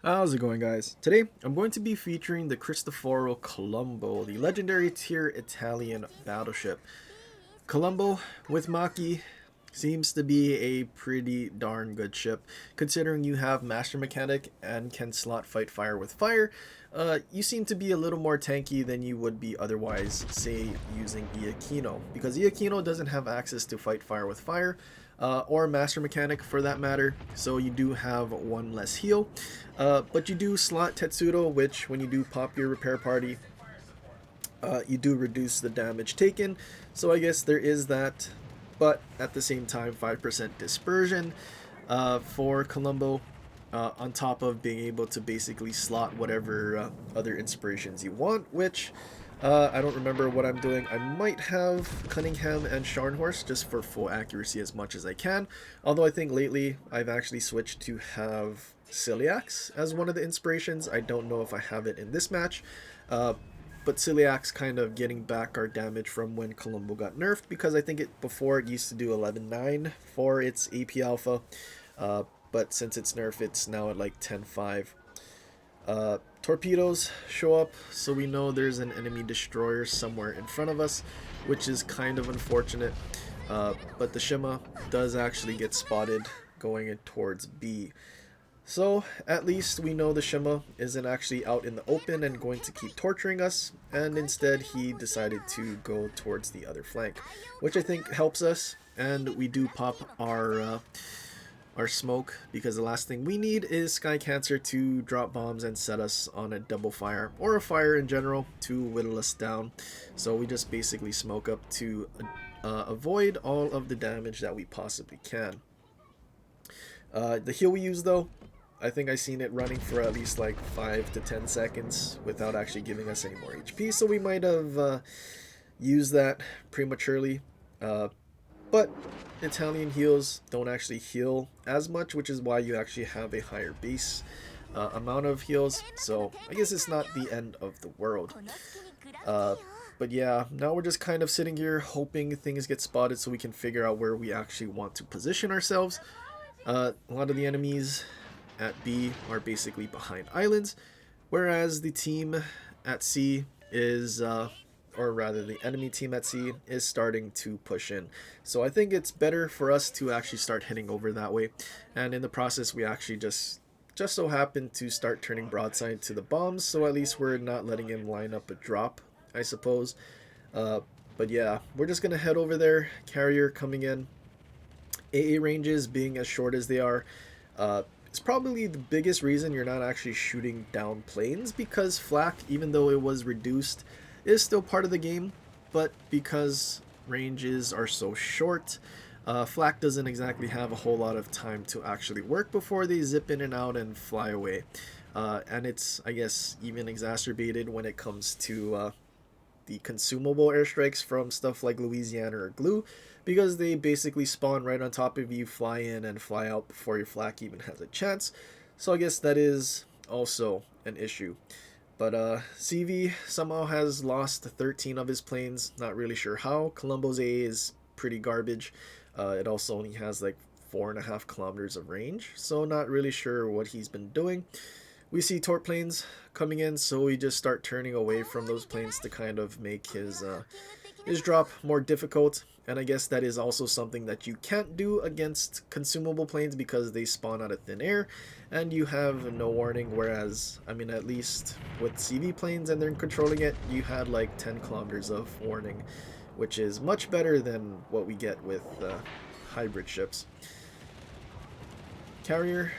How's it going, guys? Today I'm going to be featuring the Cristoforo Colombo, the legendary tier Italian battleship. Colombo with Maki seems to be a pretty darn good ship, considering you have Master Mechanic and can slot fight fire with fire. You seem to be a little more tanky than you would be otherwise, say, using Iachino, because Iachino doesn't have access to fight fire with fire, or Master Mechanic for that matter, so you do have one less heal. But you do slot Tetsudo, which when you do pop your repair party, you do reduce the damage taken, so I guess there is that. But at the same time, 5% dispersion for Colombo, on top of being able to basically slot whatever other inspirations you want, which I don't remember what I'm doing. I might have Cunningham and Scharnhorst just for full accuracy as much as I can, although I think lately I've actually switched to have Celiax as one of the inspirations. I don't know if I have it in this match, uh, but Celiax kind of getting back our damage from when Colombo got nerfed, because I think before it used to do 11.9 for its AP alpha, uh, but since it's nerfed, it's now at like 10.5. Torpedoes show up, so we know there's an enemy destroyer somewhere in front of us, which is kind of unfortunate. But the Shima does actually get spotted going in towards B. So at least we know the Shima isn't actually out in the open and going to keep torturing us, and instead he decided to go towards the other flank, which I think helps us, and we do pop our smoke, because the last thing we need is Sky Cancer to drop bombs and set us on a double fire, or a fire in general, to whittle us down. So we just basically smoke up to avoid all of the damage that we possibly can. The heal we use, though, I think I seen it running for at least like 5 to 10 seconds without actually giving us any more HP, so we might have used that prematurely. But Italian heals don't actually heal as much, which is why you actually have a higher base amount of heals, so I guess it's not the end of the world. Uh, but yeah, now we're just kind of sitting here hoping things get spotted so we can figure out where we actually want to position ourselves. A lot of the enemies at B are basically behind islands, whereas the team at C is, or rather the enemy team at C is starting to push in. So I think it's better for us to actually start heading over that way, and in the process we actually just so happen to start turning broadside to the bombs, so at least we're not letting him line up a drop, I suppose. Uh, but yeah, we're just gonna head over there. Carrier coming in. AA ranges being as short as they are, it's probably the biggest reason you're not actually shooting down planes, because flak, even though it was reduced, is still part of the game, but because ranges are so short, flak doesn't exactly have a whole lot of time to actually work before they zip in and out and fly away. And it's, I guess, even exacerbated when it comes to the consumable airstrikes from stuff like Louisiana or Glue, because they basically spawn right on top of you, fly in and fly out before your flak even has a chance. So I guess that is also an issue. But CV somehow has lost 13 of his planes. Not really sure how. Colombo's A is pretty garbage. It also only has like 4.5 kilometers of range, so not really sure what he's been doing. We see torp planes coming in, so we just start turning away from those planes to kind of make his drop more difficult. And I guess that is also something that you can't do against consumable planes, because they spawn out of thin air and you have no warning. Whereas, I mean, at least with CV planes and they're controlling it, you had like 10 kilometers of warning, which is much better than what we get with hybrid ships. Carrier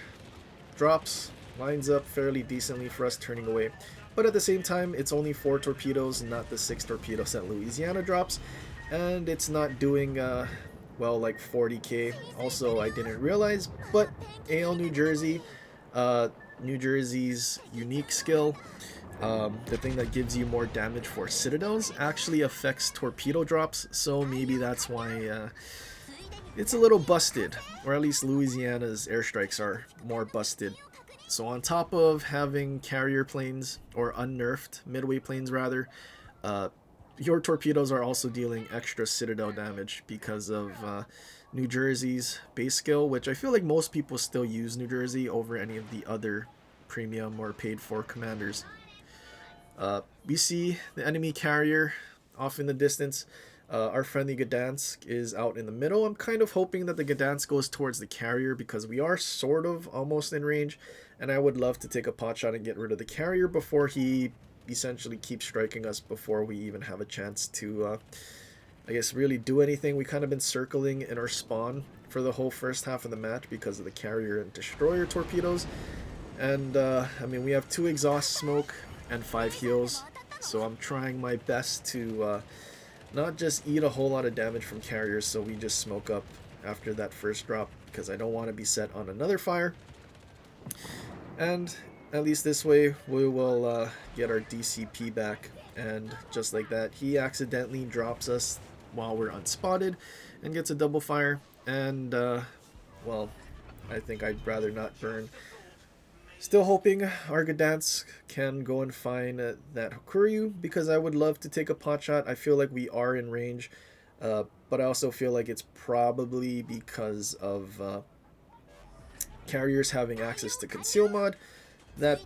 drops, lines up fairly decently for us turning away. But at the same time, it's only 4 torpedoes, not the 6 torpedoes that Louisiana drops. And it's not doing, well, like 40k. Also, I didn't realize, but AL New Jersey, New Jersey's unique skill, the thing that gives you more damage for citadels, actually affects torpedo drops. So maybe that's why it's a little busted, or at least Louisiana's airstrikes are more busted. So on top of having carrier planes, or unnerfed midway planes rather, uh, your torpedoes are also dealing extra citadel damage because of New Jersey's base skill, which I feel like most people still use New Jersey over any of the other premium or paid for commanders. We see the enemy carrier off in the distance. Our friendly Gdansk is out in the middle. I'm kind of hoping that the Gdansk goes towards the carrier because we are sort of almost in range, and I would love to take a pot shot and get rid of the carrier before he essentially keeps striking us before we even have a chance to, I guess, really do anything. We kind of been circling in our spawn for the whole first half of the match because of the carrier and destroyer torpedoes. And, I mean, we have 2 exhaust smoke and 5 heals, so I'm trying my best to not just eat a whole lot of damage from carriers, so we just smoke up after that first drop because I don't want to be set on another fire. And at least this way we will get our DCP back, and just like that he accidentally drops us while we're unspotted and gets a double fire, and well, I think I'd rather not burn. Still hoping our Gdansk can go and find that Hokuryu, because I would love to take a pot shot. I feel like we are in range, but I also feel like it's probably because of carriers having access to conceal mod that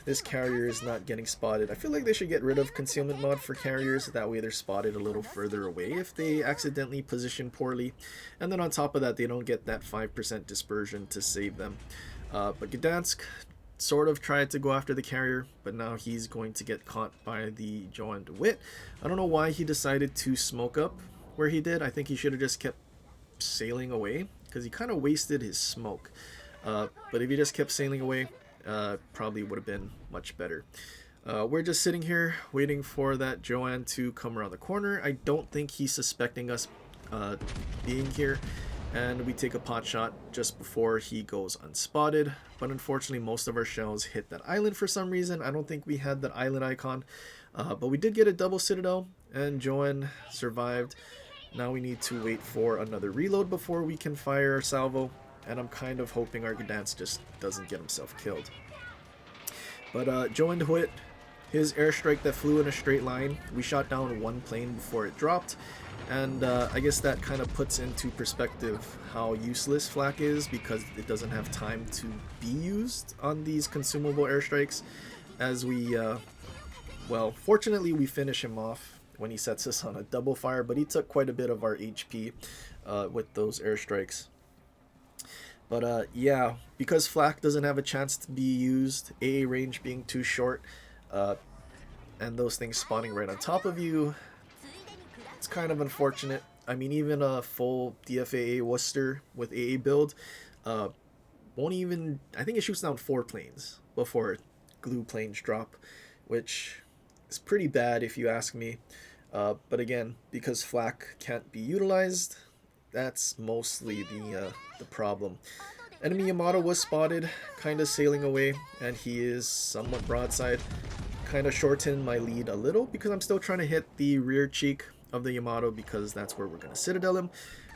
this carrier is not getting spotted. I feel like they should get rid of concealment mod for carriers, that way they're spotted a little further away if they accidentally position poorly, and then on top of that they don't get that 5% dispersion to save them. But Gdansk sort of tried to go after the carrier, but now he's going to get caught by the Joan DeWitt. I don't know why he decided to smoke up where he did. I think he should have just kept sailing away because he kind of wasted his smoke. But if he just kept sailing away, probably would have been much better. We're just sitting here waiting for that Joanne to come around the corner. I don't think he's suspecting us being here, and we take a pot shot just before he goes unspotted, but unfortunately most of our shells hit that island for some reason. I don't think we had that island icon, but we did get a double citadel, and Joanne survived. Now we need to wait for another reload before we can fire our salvo, and I'm kind of hoping our Gdansk just doesn't get himself killed. But Joan DeWitt, his airstrike that flew in a straight line, we shot down 1 plane before it dropped. And I guess that kind of puts into perspective how useless flak is, because it doesn't have time to be used on these consumable airstrikes. As we, well, fortunately we finish him off when he sets us on a double fire, but he took quite a bit of our HP with those airstrikes. But yeah, because flak doesn't have a chance to be used, AA range being too short, and those things spawning right on top of you, it's kind of unfortunate. I mean, even a full DFAA Worcester with AA build won't even... I think it shoots down 4 planes before glue planes drop, which is pretty bad if you ask me. But again, because flak can't be utilized, that's mostly the problem. Enemy Yamato was spotted, kind of sailing away, and he is somewhat broadside. Kind of shortened my lead a little because I'm still trying to hit the rear cheek of the Yamato, because that's where we're going to citadel him.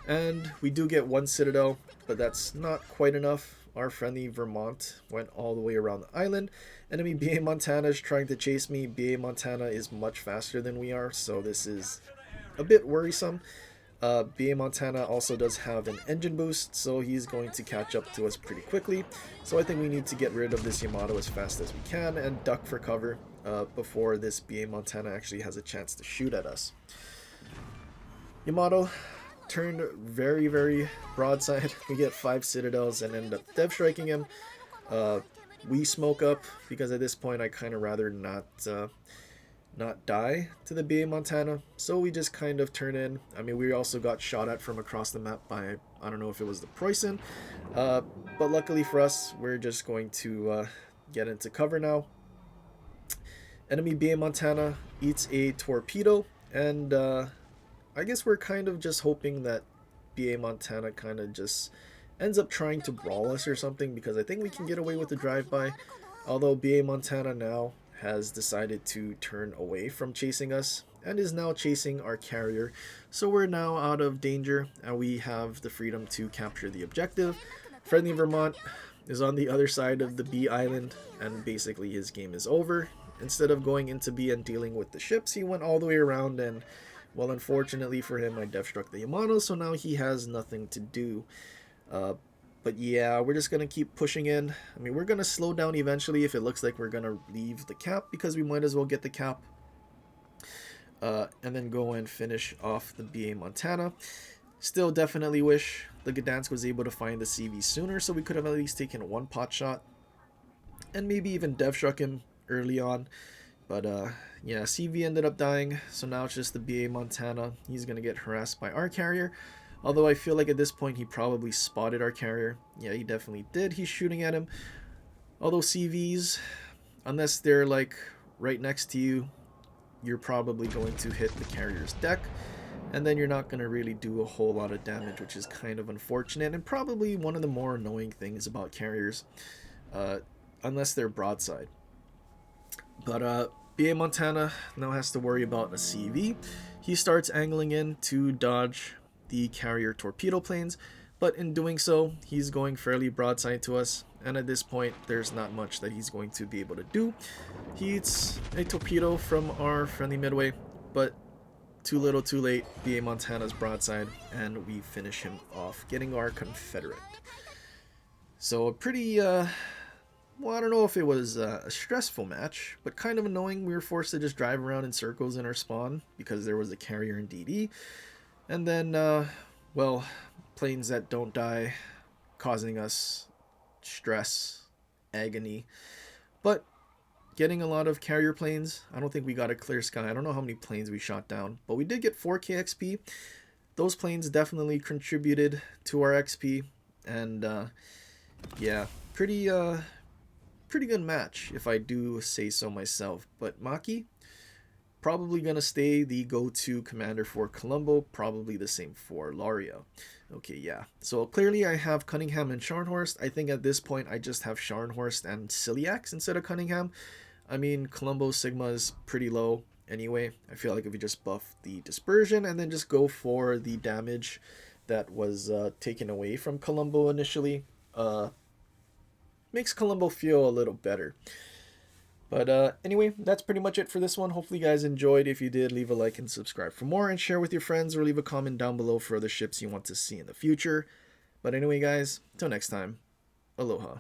And we do get 1 citadel, but that's not quite enough. Our friendly Vermont went all the way around the island. Enemy BA Montana is trying to chase me. BA Montana is much faster than we are, so this is a bit worrisome. BA Montana also does have an engine boost, so he's going to catch up to us pretty quickly. So I think we need to get rid of this Yamato as fast as we can and duck for cover before this BA Montana actually has a chance to shoot at us. Yamato turned very, very broadside. We get 5 citadels and end up dev striking him. We smoke up because at this point I kind of rather not die to the BA Montana, so we just kind of turn in. I mean, we also got shot at from across the map by, I don't know if it was the Preußen, but luckily for us, we're just going to get into cover now. Enemy BA Montana eats a torpedo, and I guess we're kind of just hoping that BA Montana kind of just ends up trying to brawl us or something, because I think we can get away with the drive-by, although BA Montana now has decided to turn away from chasing us and is now chasing our carrier. So we're now out of danger and we have the freedom to capture the objective. Friendly Vermont is on the other side of the B island, and basically his game is over. Instead of going into B and dealing with the ships, he went all the way around, and well, unfortunately for him, I dev struck the Yamato, so now he has nothing to do. But yeah, we're just going to keep pushing in. I mean, we're going to slow down eventually if it looks like we're going to leave the cap, because we might as well get the cap. And then go and finish off the BA Montana. Still definitely wish the Gdansk was able to find the CV sooner, so we could have at least taken one pot shot. And maybe even dev struck him early on. But yeah, CV ended up dying, so now it's just the BA Montana. He's going to get harassed by our carrier. Although I feel like at this point he probably spotted our carrier. Yeah, he definitely did. He's shooting at him. Although CVs, unless they're like right next to you, you're probably going to hit the carrier's deck. And then you're not going to really do a whole lot of damage, which is kind of unfortunate. And probably one of the more annoying things about carriers. Unless they're broadside. But BA Montana now has to worry about a CV. He starts angling in to dodge the carrier torpedo planes, but in doing so, he's going fairly broadside to us, and at this point, there's not much that he's going to be able to do. He eats a torpedo from our friendly midway, but too little too late, BA Montana's broadside, and we finish him off, getting our Confederate. So a pretty, well, I don't know if it was a stressful match, but kind of annoying. We were forced to just drive around in circles in our spawn because there was a carrier in DD. And then, well, planes that don't die, causing us stress, agony. But getting a lot of carrier planes. I don't think we got a clear sky. I don't know how many planes we shot down, but we did get 4k XP. Those planes definitely contributed to our XP, and yeah, pretty good match if I do say so myself. But Maki, probably going to stay the go-to commander for Colombo, probably the same for Laria. Okay, yeah. So clearly I have Cunningham and Scharnhorst. I think at this point I just have Scharnhorst and Celiax instead of Cunningham. I mean, Colombo's Sigma is pretty low anyway. I feel like if you just buff the dispersion and then just go for the damage that was taken away from Colombo initially, makes Colombo feel a little better. But anyway, that's pretty much it for this one. Hopefully you guys enjoyed. If you did, leave a like and subscribe for more, and share with your friends, or leave a comment down below for other ships you want to see in the future. But anyway, guys, till next time, aloha.